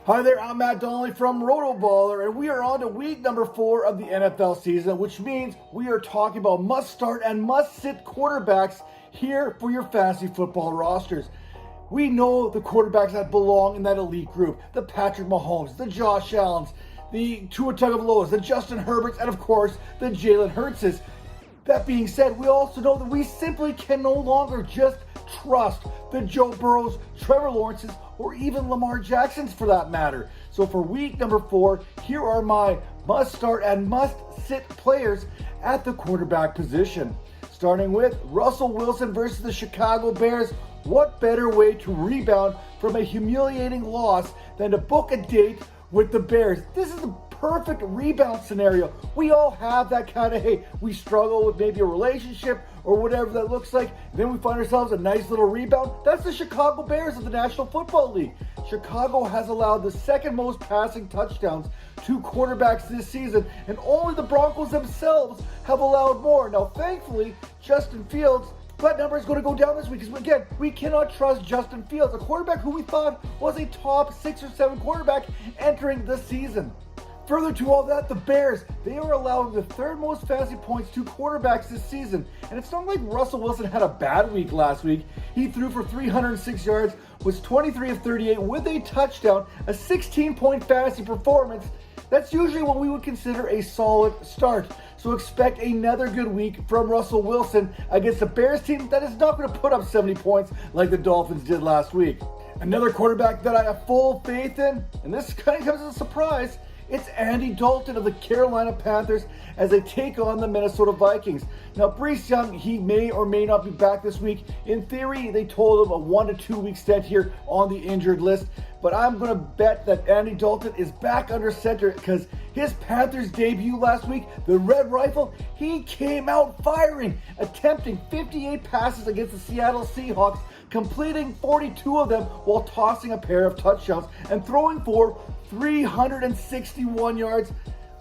Hi there, I'm Donnelly from RotoBaller, and we are on to week number 4 of the NFL season, which means we are talking about must-start and must-sit quarterbacks here for your fantasy football rosters. We know the quarterbacks that belong in that elite group: the Patrick Mahomes, the Josh Allens, the Tua Tagovailoas, the Justin Herberts, and of course, the Jalen Hurtses. That being said, we also know that we simply can no longer just trust the Joe Burrows, Trevor Lawrences, or even Lamar Jacksons for that matter. So for week number 4, here are my must-start and must-sit players at the quarterback position. Starting with Russell Wilson versus the Chicago Bears. What better way to rebound from a humiliating loss than to book a date with the Bears? This is the perfect rebound scenario. We all have that kind of, hey, we struggle with maybe a relationship or whatever that looks like, and then we find ourselves a nice little rebound. That's the Chicago Bears of the National Football League. Chicago has allowed the second most passing touchdowns to quarterbacks this season, and only the Broncos themselves have allowed more. Now, thankfully, Justin Fields, that number is going to go down this week because, again, we cannot trust Justin Fields, a quarterback who we thought was a top 6 or 7 quarterback entering the season. Further to all that, the Bears, they are allowing the 3rd most fantasy points to quarterbacks this season. And it's not like Russell Wilson had a bad week last week. He threw for 306 yards, was 23 of 38 with a touchdown, a 16-point fantasy performance. That's usually what we would consider a solid start. So expect another good week from Russell Wilson against a Bears team that is not going to put up 70 points like the Dolphins did last week. Another quarterback that I have full faith in, and this kind of comes as a surprise, it's Andy Dalton of the Carolina Panthers as they take on the Minnesota Vikings. Now, Bryce Young, he may or may not be back this week. In theory, they told him a 1 to 2 week stint here on the injured list. But I'm going to bet that Andy Dalton is back under center because his Panthers debut last week, the Red Rifle, he came out firing, attempting 58 passes against the Seattle Seahawks, completing 42 of them while tossing a pair of touchdowns and throwing for 361 yards.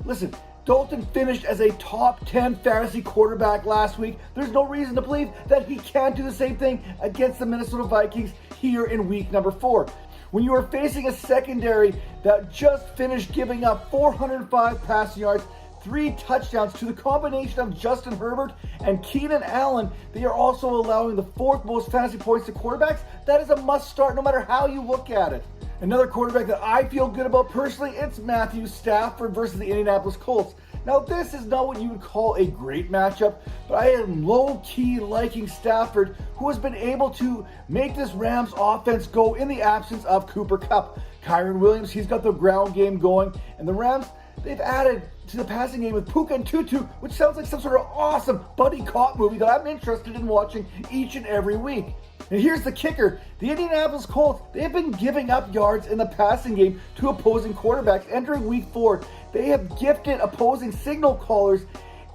Listen, Dalton finished as a top 10 fantasy quarterback last week. There's no reason to believe that he can't do the same thing against the Minnesota Vikings here in week number 4. When you are facing a secondary that just finished giving up 405 passing yards, 3 touchdowns to the combination of Justin Herbert and Keenan Allen, they are also allowing the 4th most fantasy points to quarterbacks. That is a must start no matter how you look at it. Another quarterback that I feel good about personally, it's Matthew Stafford versus the Indianapolis Colts. Now, this is not what you would call a great matchup, but I am low-key liking Stafford, who has been able to make this Rams offense go in the absence of Cooper Kupp. Kyron Williams, he's got the ground game going, and the Rams, they've added to the passing game with Puka and Tutu, which sounds like some sort of awesome buddy cop movie that I'm interested in watching each and every week. And here's the kicker. The Indianapolis Colts, they have been giving up yards in the passing game to opposing quarterbacks. Entering week 4, they have gifted opposing signal callers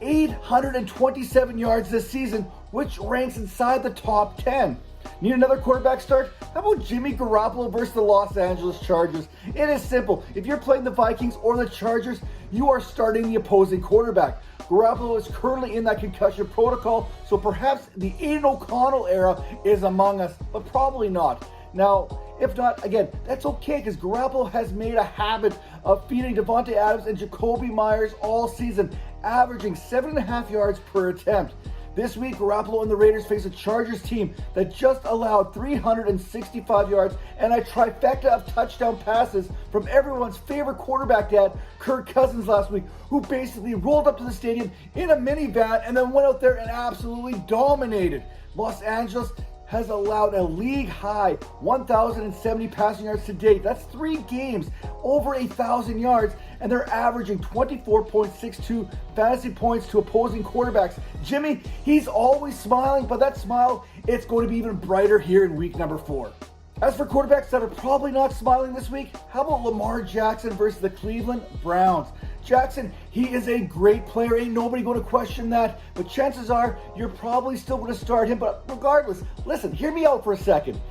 827 yards this season, which ranks inside the top 10. Need another quarterback start? How about Jimmy Garoppolo versus the Los Angeles Chargers? It is simple. If you're playing the Vikings or the Chargers, you are starting the opposing quarterback. Garoppolo is currently in that concussion protocol, so perhaps the Aiden O'Connell era is among us, but probably not. Now, if not, again, that's okay because Garoppolo has made a habit of feeding Devontae Adams and Jacoby Myers all season, averaging 7.5 yards per attempt. This week, Garoppolo and the Raiders face a Chargers team that just allowed 365 yards and a trifecta of touchdown passes from everyone's favorite quarterback dad, Kirk Cousins, last week, who basically rolled up to the stadium in a minivan and then went out there and absolutely dominated. Los Angeles has allowed a league-high 1,070 passing yards to date. That's 3 games, over 1,000 yards, and they're averaging 24.62 fantasy points to opposing quarterbacks. Jimmy, he's always smiling, but that smile, it's going to be even brighter here in week number 4. As for quarterbacks that are probably not smiling this week, how about Lamar Jackson versus the Cleveland Browns? Jackson, he is a great player. Ain't nobody going to question that. But chances are you're probably still going to start him. But regardless, listen, hear me out for a second.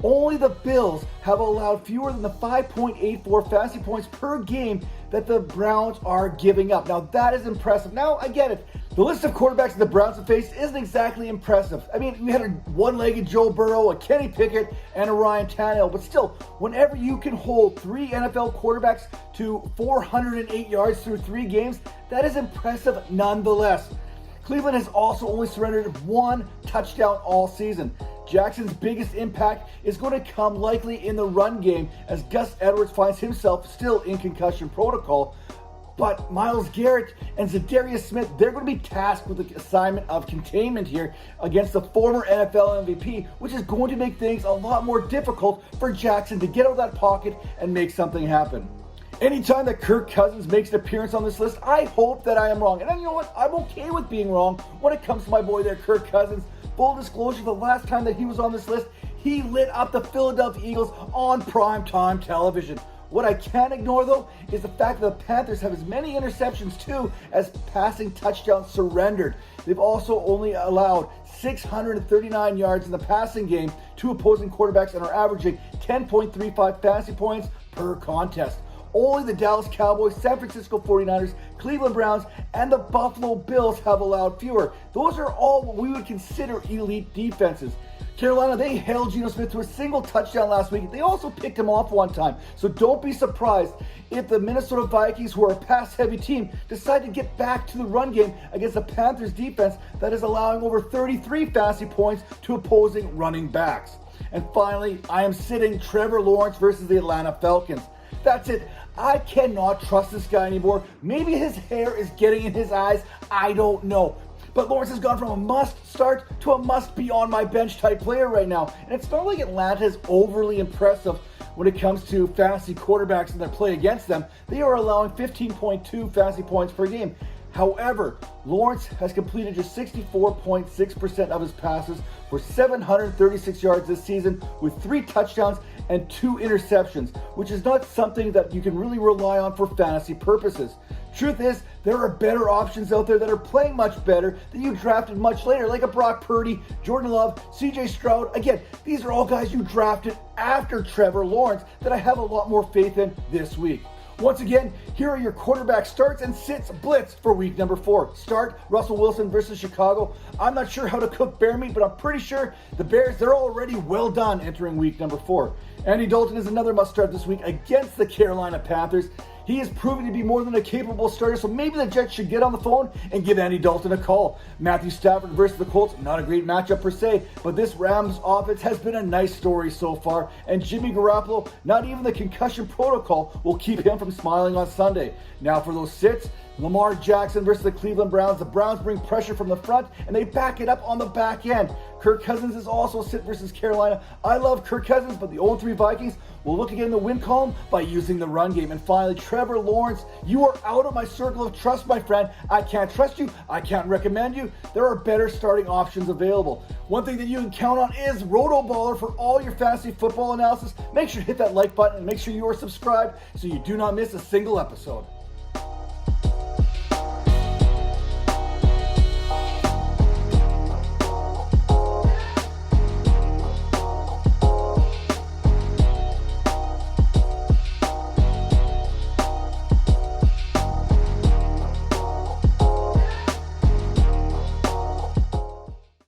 Only the Bills have allowed fewer than the 5.84 fantasy points per game that the Browns are giving up. Now, that is impressive. Now, I get it. The list of quarterbacks the Browns have faced isn't exactly impressive. I mean, we had a one-legged Joe Burrow, a Kenny Pickett, and a Ryan Tannehill, but still, whenever you can hold 3 NFL quarterbacks to 408 yards through 3 games, that is impressive nonetheless. Cleveland has also only surrendered 1 touchdown all season. Jackson's biggest impact is going to come likely in the run game as Gus Edwards finds himself still in concussion protocol. But Myles Garrett and Zadarius Smith, they're going to be tasked with the assignment of containment here against the former NFL MVP, which is going to make things a lot more difficult for Jackson to get out of that pocket and make something happen. Anytime that Kirk Cousins makes an appearance on this list, I hope that I am wrong. And you know what? I'm okay with being wrong when it comes to my boy there, Kirk Cousins. Full disclosure, the last time that he was on this list, he lit up the Philadelphia Eagles on primetime television. What I can't ignore, though, is the fact that the Panthers have as many interceptions, too, as passing touchdowns surrendered. They've also only allowed 639 yards in the passing game to opposing quarterbacks and are averaging 10.35 fantasy points per contest. Only the Dallas Cowboys, San Francisco 49ers, Cleveland Browns, and the Buffalo Bills have allowed fewer. Those are all what we would consider elite defenses. Carolina, they held Geno Smith to a single touchdown last week. They also picked him off one time. So don't be surprised if the Minnesota Vikings, who are a pass-heavy team, decide to get back to the run game against the Panthers defense that is allowing over 33 fantasy points to opposing running backs. And finally, I am sitting Trevor Lawrence versus the Atlanta Falcons. That's it. I cannot trust this guy anymore. Maybe his hair is getting in his eyes. I don't know. But Lawrence has gone from a must-start to a must-be-on-my-bench type player right now. And it's not like Atlanta is overly impressive when it comes to fantasy quarterbacks and their play against them. They are allowing 15.2 fantasy points per game. However, Lawrence has completed just 64.6% of his passes for 736 yards this season with 3 touchdowns and 2 interceptions, which is not something that you can really rely on for fantasy purposes. Truth is, there are better options out there that are playing much better that you drafted much later, like a Brock Purdy, Jordan Love, CJ Stroud. Again, these are all guys you drafted after Trevor Lawrence that I have a lot more faith in this week. Once again, here are your quarterback starts and sits blitz for week number 4. Start, Russell Wilson versus Chicago. I'm not sure how to cook bear meat, but I'm pretty sure the Bears, they're already well done entering week number 4. Andy Dalton is another must start this week against the Carolina Panthers. He is proving to be more than a capable starter, so maybe the Jets should get on the phone and give Andy Dalton a call. Matthew Stafford versus the Colts, not a great matchup per se, but this Rams offense has been a nice story so far, and Jimmy Garoppolo, not even the concussion protocol will keep him from smiling on Sunday. Now for those sits, Lamar Jackson versus the Cleveland Browns. The Browns bring pressure from the front, and they back it up on the back end. Kirk Cousins is also sit versus Carolina. I love Kirk Cousins, but the 0-3 Vikings will look again in the win column by using the run game. And finally, Trevor Lawrence, you are out of my circle of trust, my friend. I can't trust you. I can't recommend you. There are better starting options available. One thing that you can count on is RotoBaller for all your fantasy football analysis. Make sure to hit that like button and make sure you are subscribed so you do not miss a single episode.